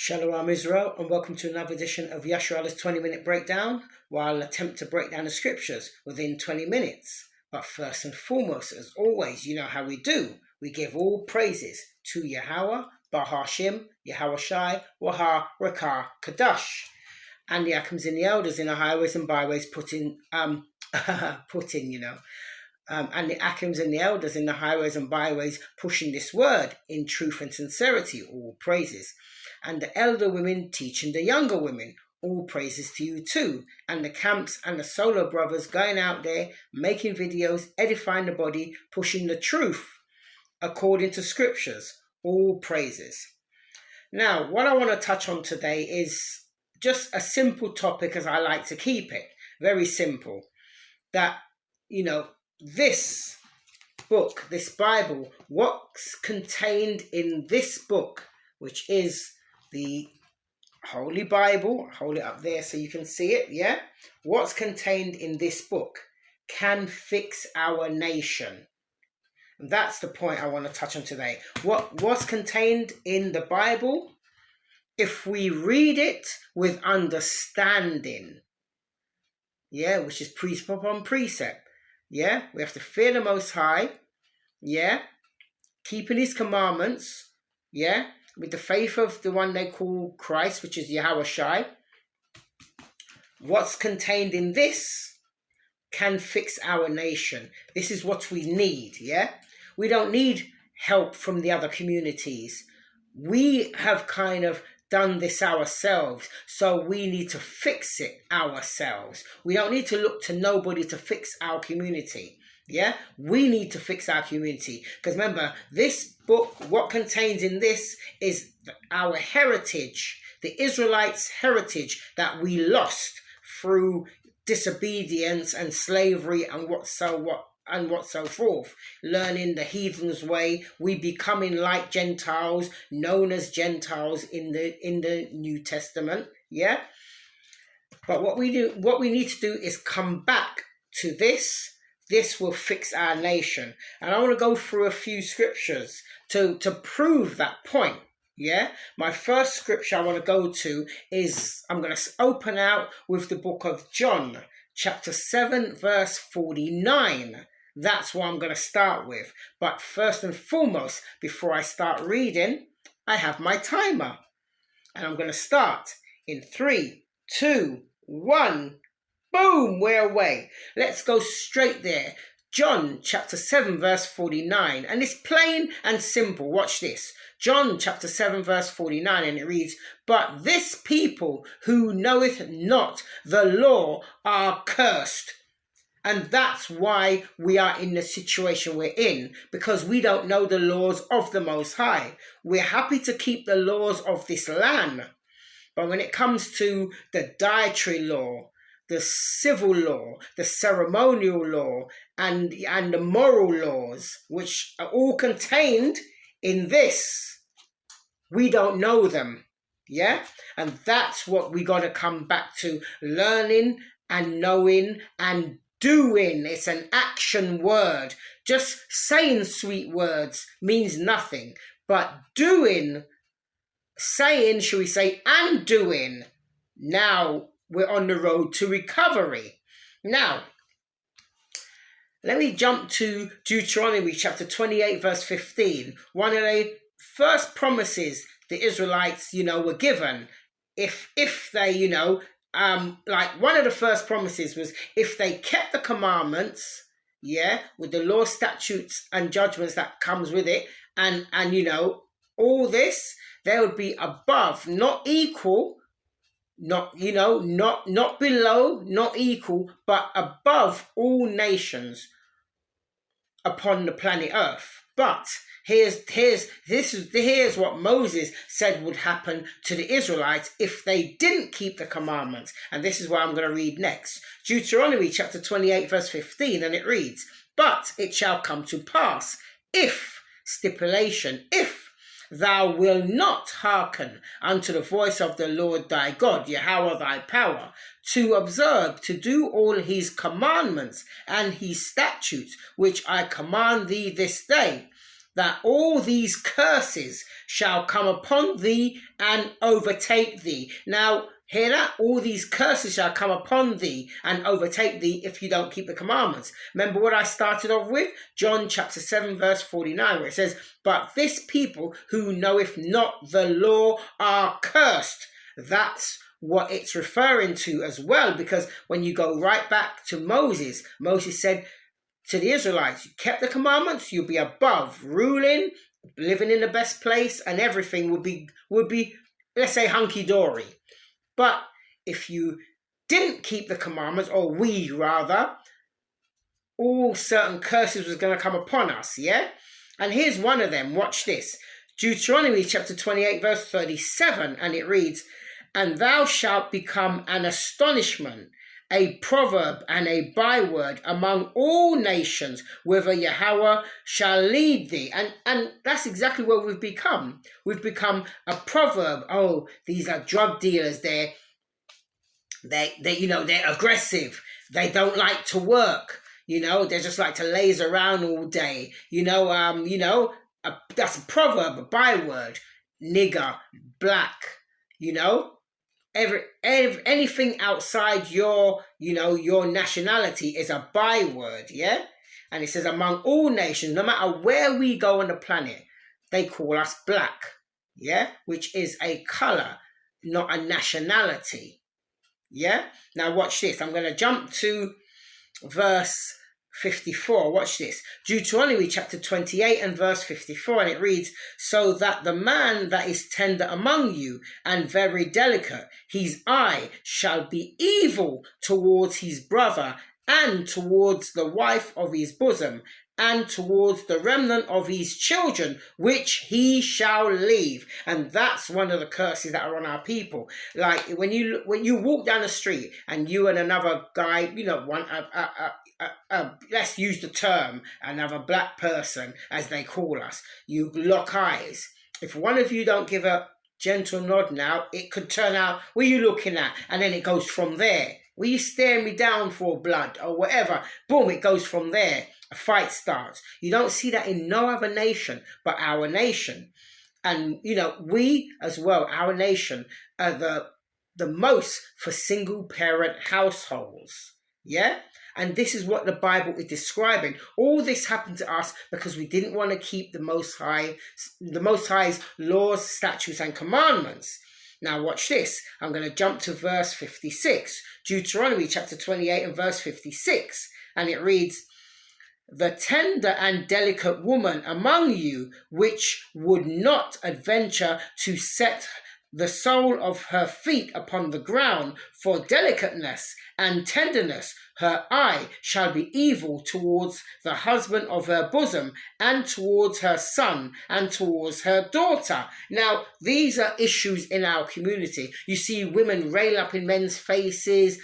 Shalom Israel, and welcome to another edition of Yasharal's 20-minute breakdown, where I'll attempt to break down the scriptures within 20 minutes. But first and foremost, as always, you know how we do. We give all praises to Yahweh, Bahashim, Yahweh Shai, Waha, Rakah, Kadash. And the Akims and the elders in the highways and byways and the Akims and the elders in the highways and byways pushing this word in truth and sincerity, all praises. And the elder women teaching the younger women, all praises to you too. And the camps and the solo brothers going out there, making videos, edifying the body, pushing the truth according to scriptures, all praises. Now, what I want to touch on today is just a simple topic, as I like to keep it, very simple. That, this book, this Bible, what's contained in this book, which is the Holy Bible, hold it up there so you can see it, yeah? What's contained in this book can fix our nation. And that's the point I want to touch on today. What's contained in the Bible, if we read it with understanding, yeah, which is precept upon precept, yeah? We have to fear the Most High, yeah? Keeping His commandments, yeah? With the faith of the one they call Christ, which is Yahweh Shai. What's contained in this can fix our nation. This is what we need, yeah? We don't need help from the other communities. We have kind of done this ourselves, so we need to fix it ourselves. We don't need to look to nobody to fix our community. Yeah, we need to fix our community, because remember, this book, what contains in this is our heritage, the Israelites' heritage that we lost through disobedience and slavery and what so forth. Learning the heathen's way, we becoming like Gentiles, known as Gentiles in the New Testament. Yeah, but what we need to do is come back to this. This will fix our nation. And I want to go through a few scriptures to prove that point. Yeah? My first scripture I want to go to is, I'm going to open out with the book of John, chapter 7, verse 49. That's what I'm going to start with. But first and foremost, before I start reading, I have my timer. And I'm going to start in 3, 2, 1. Boom, we're away. Let's go straight there. John chapter 7 verse 49. And it's plain and simple. Watch this. John chapter 7 verse 49, and it reads, "But this people who knoweth not the law are cursed." And that's why we are in the situation we're in, because we don't know the laws of the Most High. We're happy to keep the laws of this land. But when it comes to the dietary law, the civil law, the ceremonial law, and the moral laws, which are all contained in this, we don't know them, yeah? And that's what we got to come back to, learning and knowing and doing. It's an action word. Just saying sweet words means nothing, but doing, saying, should we say, and doing, now we're on the road to recovery. Now, let me jump to Deuteronomy chapter 28, verse 15. One of the first promises the Israelites, were given. If they, like one of the first promises was if they kept the commandments, yeah, with the law, statutes, and judgments that comes with it, and all this, they would be above, not equal, not below, not equal, but above all nations upon the planet Earth. But here's what Moses said would happen to the Israelites if they didn't keep the commandments. And this is what I'm going to read next. Deuteronomy chapter 28 verse 15, and it reads, "But it shall come to pass, if thou wilt not hearken unto the voice of the Lord thy God, Yahweh thy power, to observe to do all his commandments and his statutes, which I command thee this day, that all these curses shall come upon thee and overtake thee. Now, hear that? All these curses shall come upon thee and overtake thee if you don't keep the commandments. Remember what I started off with? John chapter 7 verse 49, where it says, but this people who knoweth not the law are cursed. That's what it's referring to as well, because when you go right back to Moses said to the Israelites, you kept the commandments, you'll be above, ruling, living in the best place, and everything would be, let's say, hunky-dory. But if you didn't keep the commandments, or we rather, all certain curses was going to come upon us, yeah? And here's one of them, watch this. Deuteronomy chapter 28 verse 37, and it reads, and thou shalt become an astonishment, a proverb and a byword among all nations, whither Yahweh shall lead thee. And that's exactly what we've become. We've become a proverb. Oh, these are drug dealers. They're aggressive. They don't like to work. They just like to laze around all day. That's a proverb, a byword. Nigger, black, anything outside your nationality is a byword, yeah? And it says among all nations, no matter where we go on the planet, they call us black, yeah? Which is a color, not a nationality, yeah? Now watch this. I'm going to jump to verse 54. Watch this. Deuteronomy chapter 28 and verse 54, and it reads, so that the man that is tender among you and very delicate, his eye shall be evil towards his brother and towards the wife of his bosom and towards the remnant of his children, which he shall leave. And that's one of the curses that are on our people. Like when you walk down the street and you and another guy, let's use the term, another black person, as they call us, you lock eyes. If one of you don't give a gentle nod now, it could turn out, what are you looking at? And then it goes from there. Were you staring me down for blood or whatever? Boom, it goes from there. A fight starts. You don't see that in no other nation but our nation. And, we as well, our nation, are the most for single parent households. Yeah? And this is what the Bible is describing. All this happened to us because we didn't want to keep the Most High's laws, statutes, and commandments. Now watch this. I'm going to jump to verse 56. Deuteronomy chapter 28 and verse 56. And it reads, the tender and delicate woman among you, which would not adventure to set the sole of her feet upon the ground for delicateness and tenderness, her eye shall be evil towards the husband of her bosom, and towards her son, and towards her daughter. Now, these are issues in our community. You see women rail up in men's faces.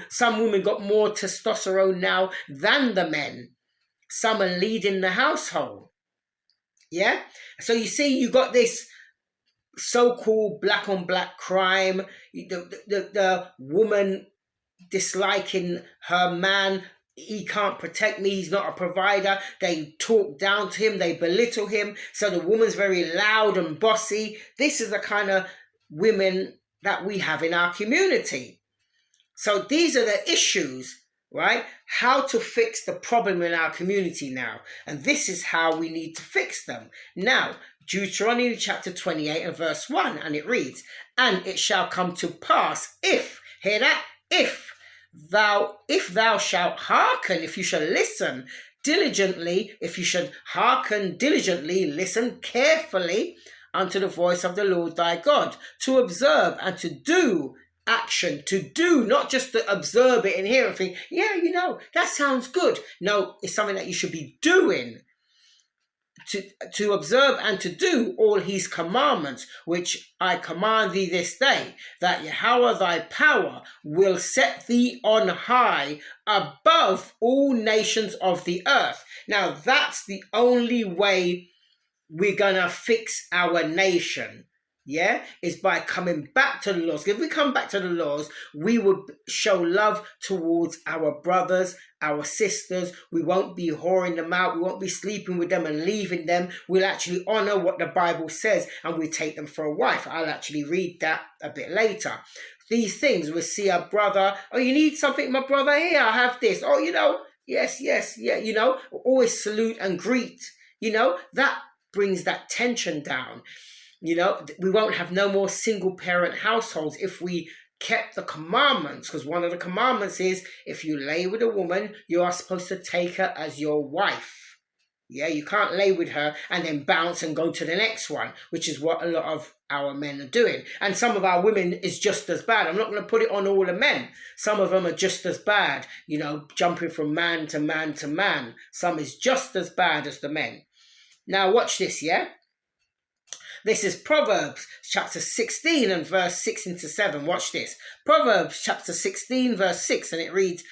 Some women got more testosterone now than the men. Some are leading the household. Yeah? So you see, you got this so-called black on black crime, the woman disliking her man. He can't protect me, he's not a provider. They talk down to him, they belittle him, so the woman's very loud and bossy. This is the kind of women that we have in our community. So these are the issues, right? How to fix the problem in our community now. And this is how we need to fix them. Now, Deuteronomy chapter 28 and verse 1, and it reads, and it shall come to pass if, hear that, if thou shalt hearken, if you shall listen diligently, if you should hearken diligently, listen carefully unto the voice of the Lord thy God, to observe and to do action, to do, not just to observe it and hear and think, yeah, that sounds good. No, it's something that you should be doing. To observe and to do all his commandments, which I command thee this day, that Yahweh thy power will set thee on high above all nations of the earth. Now, that's the only way we're going to fix our nation. yeah, is by coming back to the laws. If we come back to the laws, we would show love towards our brothers, our sisters. We won't be whoring them out. We won't be sleeping with them and leaving them. We'll actually honor what the Bible says, and we take them for a wife. I'll actually read that a bit later. These things, we see our brother, oh, you need something, my brother? Here, I have this. Oh, yes, yeah, always salute and greet. That brings that tension down. We won't have no more single parent households if we kept the commandments, because one of the commandments is if you lay with a woman, you are supposed to take her as your wife. Yeah, you can't lay with her and then bounce and go to the next one, which is what a lot of our men are doing. And some of our women is just as bad. I'm not going to put it on all the men. Some of them are just as bad, jumping from man to man to man. Some is just as bad as the men. Now watch this, yeah? This is Proverbs chapter 16 and verse 6 into 7. Watch this. Proverbs chapter 16 verse 6, and it reads,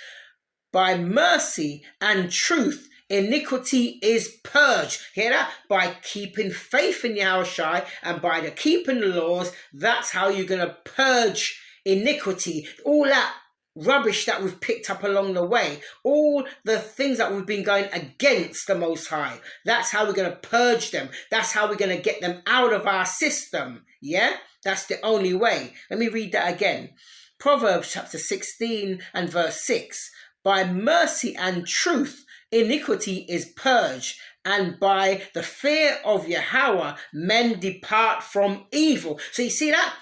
by mercy and truth iniquity is purged. Hear that? By keeping faith in Yahushua and by the keeping the laws, that's how you're going to purge iniquity. All that rubbish that we've picked up along the way, all the things that we've been going against the Most High, that's how we're going to purge them. That's how we're going to get them out of our system. Yeah, that's the only way. Let me read that again. Proverbs chapter 16 and verse 6. By mercy and truth iniquity is purged, and by the fear of Yahweh men depart from evil. So you see that?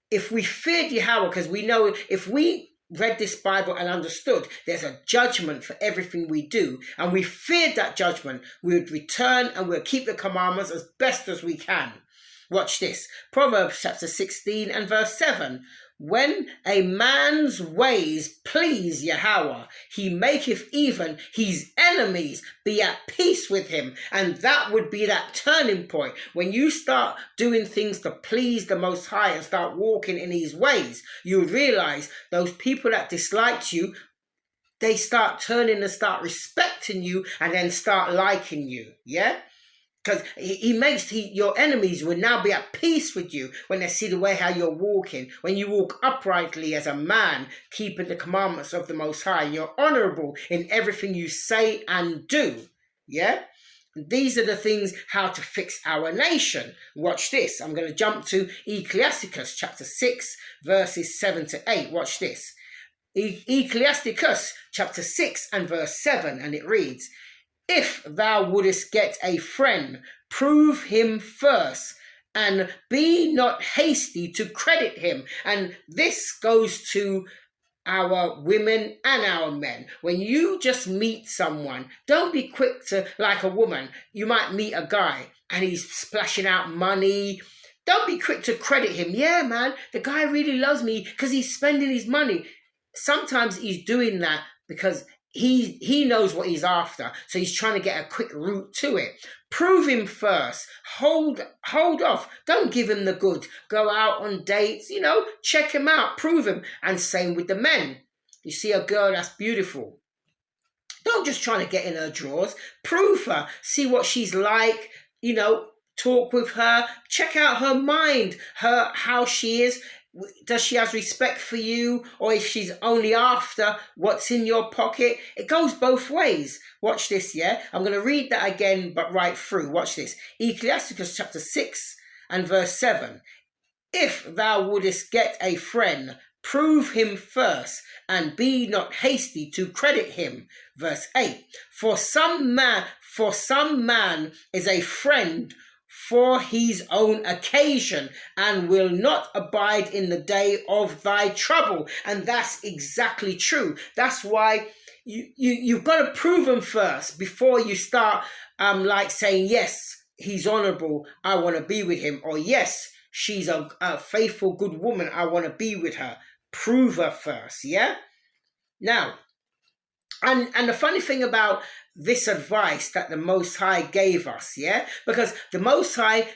If we feared Yahweh, because we know if we read this Bible and understood there's a judgment for everything we do, and we feared that judgment, we would return and we'll keep the commandments as best as we can. Watch this. Proverbs chapter 16 and verse 7. When a man's ways please Yahweh, he maketh even his enemies be at peace with him. And that would be that turning point. When you start doing things to please the Most High and start walking in his ways, you realize those people that disliked you, they start turning and start respecting you and then start liking you. Yeah? Because he makes your enemies will now be at peace with you when they see the way how you're walking. When you walk uprightly as a man, keeping the commandments of the Most High. You're honorable in everything you say and do. Yeah? These are the things how to fix our nation. Watch this. I'm going to jump to Ecclesiasticus chapter 6 verses 7 to 8. Watch this. Ecclesiasticus chapter 6 and verse 7, and it reads, if thou wouldest get a friend, prove him first, and be not hasty to credit him. And this goes to our women and our men. When you just meet someone, don't be quick to, like a woman, you might meet a guy and he's splashing out money. Don't be quick to credit him. Yeah, man, the guy really loves me because he's spending his money. Sometimes he's doing that because he knows what he's after, so he's trying to get a quick route to it. Prove him first. Hold off. Don't give him the goods. Go out on dates, check him out, prove him. And same with the men. You see a girl that's beautiful, don't just try to get in her drawers. Prove her. See what she's like, talk with her, check out her mind, how she is. Does she have respect for you, or if she's only after what's in your pocket? It goes both ways. Watch this, yeah? I'm going to read that again, but right through. Watch this. Ecclesiasticus chapter 6 and verse 7. If thou wouldest get a friend, prove him first, and be not hasty to credit him. Verse 8. For some man is a friend for his own occasion, and will not abide in the day of thy trouble. And that's exactly true. That's why you've got to prove him first before you start like saying, yes, he's honorable, I want to be with him, or yes, she's a faithful good woman, I want to be with her. Prove her first. Yeah. Now And the funny thing about this advice that the Most High gave us, yeah, because the Most High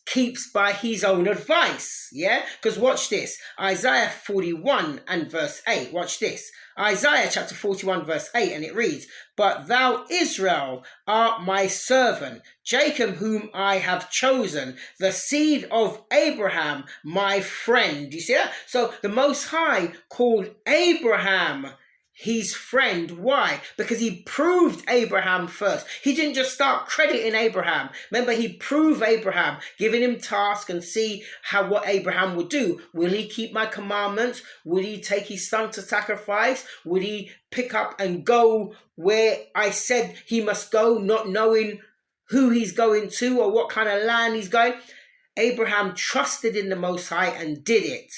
keeps by his own advice, yeah, because watch this, Isaiah 41 and verse 8, watch this, Isaiah chapter 41 verse 8, and it reads, "But thou, Israel, art my servant, Jacob whom I have chosen, the seed of Abraham, my friend." You see that? So the Most High called Abraham his friend. Why? Because he proved Abraham first. He didn't just start crediting Abraham. Remember, he proved Abraham, giving him tasks and see what Abraham would do. Will he keep my commandments? Would he take his son to sacrifice? Would he pick up and go where I said he must go, not knowing who he's going to or what kind of land he's going? Abraham trusted in the Most High and did it.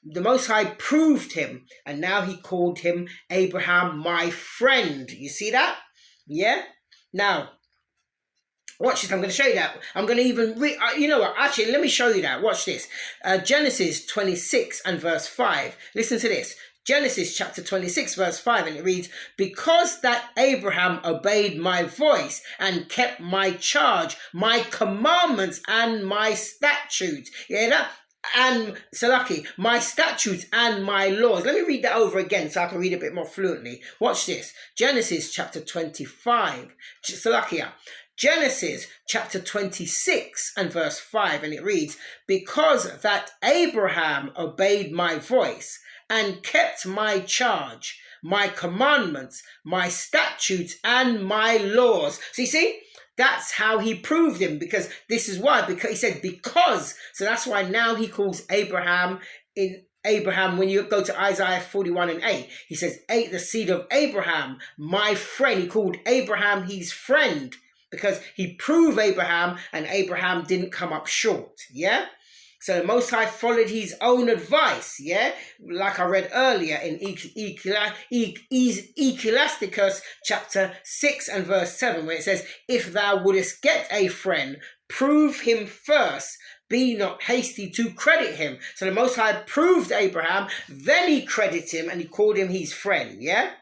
The Most High proved him, and now he called him Abraham, my friend. You see that? Yeah? Now, watch this. I'm going to show you that. I'm going to even you know what? Actually, let me show you that. Watch this. Genesis 26 and verse 5. Listen to this. Genesis chapter 26 verse 5, and it reads, "Because that Abraham obeyed my voice and kept my charge, my commandments and my statutes." You hear that? And Salaki, my statutes and my laws. Let me read that over again so I can read a bit more fluently. Watch this. Genesis chapter 25. Salakia. Genesis chapter 26 and verse 5, and it reads, "Because that Abraham obeyed my voice and kept my charge, my commandments, my statutes, and my laws." So you see? That's how he proved him, because this is why, because he said because. So that's why now he calls Abraham when you go to Isaiah 41 and 8, he says, the seed of Abraham, my friend. He called Abraham his friend because he proved Abraham and Abraham didn't come up short. Yeah? So the Most High followed his own advice, yeah? Like I read earlier in Ecclesiasticus chapter 6 and verse 7, where it says, "If thou wouldest get a friend, prove him first. Be not hasty to credit him." So the Most High proved Abraham, then he credited him and he called him his friend, yeah?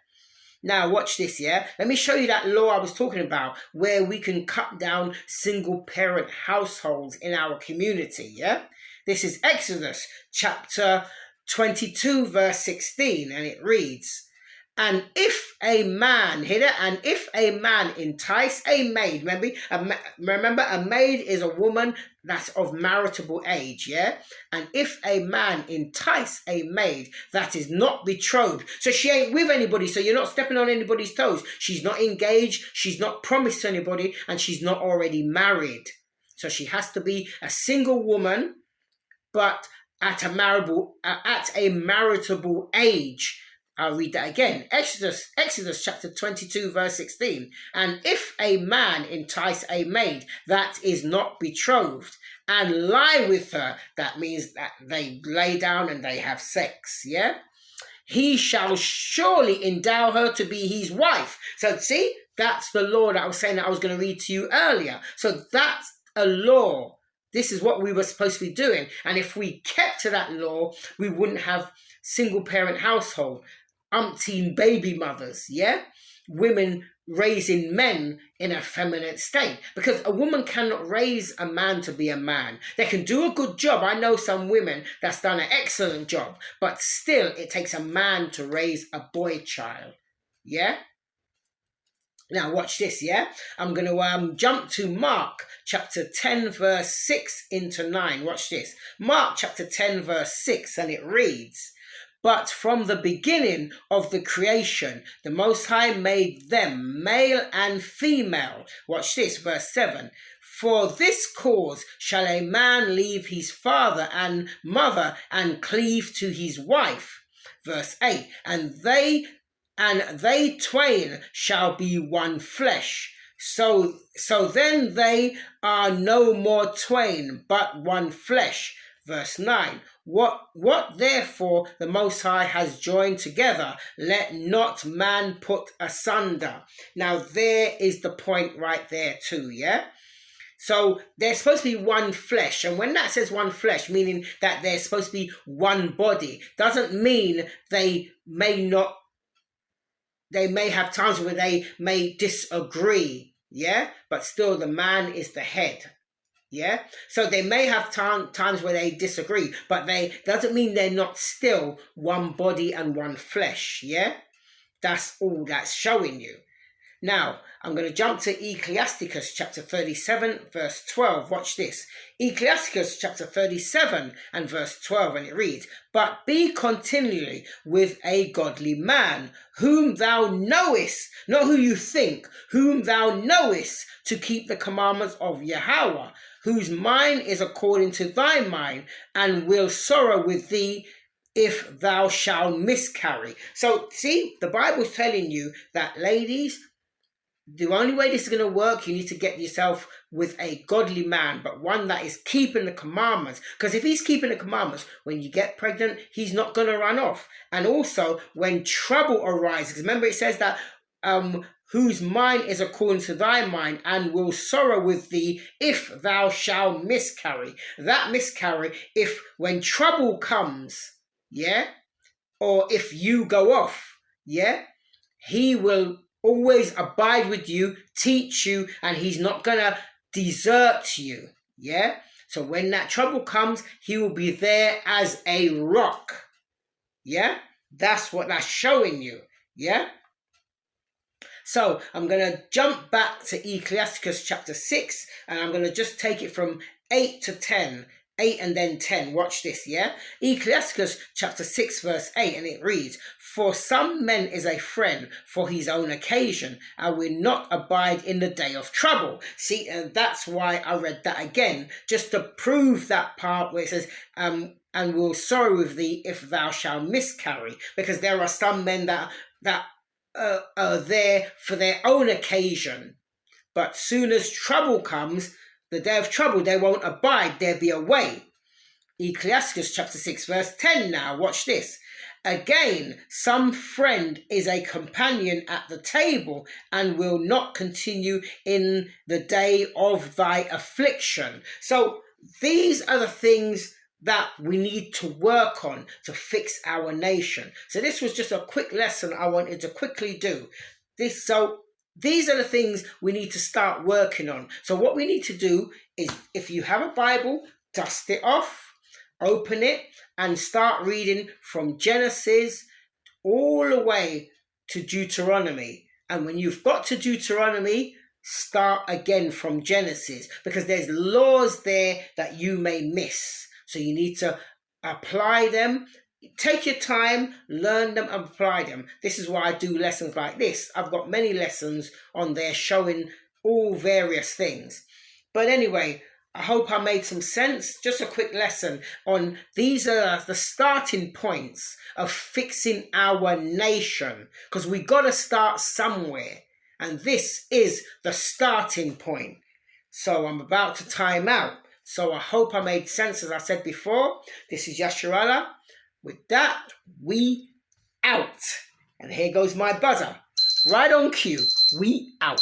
Now watch this, yeah? Let me show you that law I was talking about, where we can cut down single parent households in our community, yeah? This is Exodus chapter 22 verse 16, and it reads, "And if a man," hear that? "And if a man entice a maid," remember a maid is a woman that's of marriageable age, yeah? "And if a man entice a maid that is not betrothed," so she ain't with anybody, so you're not stepping on anybody's toes. She's not engaged, she's not promised to anybody, and she's not already married. So she has to be a single woman, but at a marriageable age. I'll read that again. Exodus chapter 22 verse 16. "And if a man entice a maid that is not betrothed and lie with her," that means that they lay down and they have sex, yeah? "He shall surely endow her to be his wife." So see, that's the law that I was saying that I was going to read to you earlier. So that's a law. This is what we were supposed to be doing. And if we kept to that law, we wouldn't have single parent household, umpteen baby mothers, yeah? Women raising men in a feminine state. Because a woman cannot raise a man to be a man. They can do a good job. I know some women that's done an excellent job. But still, it takes a man to raise a boy child. Yeah? Now watch this, yeah? I'm going to jump to Mark chapter 10 verse 6 into 9. Watch this. Mark chapter 10 verse 6, and it reads, "But from the beginning of the creation, the Most High made them male and female." Watch this, verse 7. "For this cause shall a man leave his father and mother and cleave to his wife." Verse 8. And they twain shall be one flesh. So then they are no more twain, but one flesh. Verse 9. What therefore the Most High has joined together, let not man put asunder." Now there is the point right there too, yeah? So they're supposed to be one flesh. And when that says one flesh, meaning that they're supposed to be one body, doesn't mean they may not they may have times where they may disagree, yeah, but still the man is the head. Yeah, so they may have times where they disagree, but they doesn't mean they're not still one body and one flesh. Yeah, that's all that's showing you. Now, I'm going to jump to Ecclesiasticus chapter 37, verse 12. Watch this. Ecclesiasticus chapter 37 and verse 12, and it reads, "But be continually with a godly man, whom thou knowest," not who you think, "whom thou knowest to keep the commandments of Yahweh, whose mind is according to thy mind, and will sorrow with thee if thou shalt miscarry." So, see, the Bible's telling you that, ladies, the only way this is going to work, you need to get yourself with a godly man, but one that is keeping the commandments. Because if he's keeping the commandments, when you get pregnant, he's not going to run off. And also, when trouble arises, remember it says that whose mind is according to thy mind, and will sorrow with thee if thou shalt miscarry. That miscarry, if when trouble comes, yeah, or if you go off, yeah, he will always abide with you, teach you, and he's not gonna desert you. Yeah, so when that trouble comes, he will be there as a rock. Yeah, that's what that's showing you. Yeah, so I'm gonna jump back to Ecclesiasticus chapter 6, and I'm gonna just take it from 8 to 10. 8 and then 10. Watch this, yeah? Ecclesiasticus chapter 6 verse 8, and it reads, "For some men is a friend for his own occasion, and will not abide in the day of trouble." See, and that's why I read that again, just to prove that part where it says, and will sorrow with thee if thou shalt miscarry. Because there are some men that are there for their own occasion, but soon as trouble comes, the day of trouble, they won't abide, they'll be away. Ecclesiasticus chapter 6 verse 10 now, watch this. "Again, some friend is a companion at the table, and will not continue in the day of thy affliction." So these are the things that we need to work on to fix our nation. So this was just a quick lesson I wanted to quickly do. These are the things we need to start working on. So what we need to do is, if you have a Bible, dust it off, open it, and start reading from Genesis all the way to Deuteronomy. And when you've got to Deuteronomy, start again from Genesis, because there's laws there that you may miss. So you need to apply them. Take your time, learn them and apply them. This is why I do lessons like this. I've got many lessons on there showing all various things. But anyway, I hope I made some sense. Just a quick lesson on these are the starting points of fixing our nation, because we got to start somewhere. And this is the starting point. So I'm about to time out. So I hope I made sense, as I said before. This is Yasharallah. With that, we out. And here goes my buzzer. Right on cue. We out.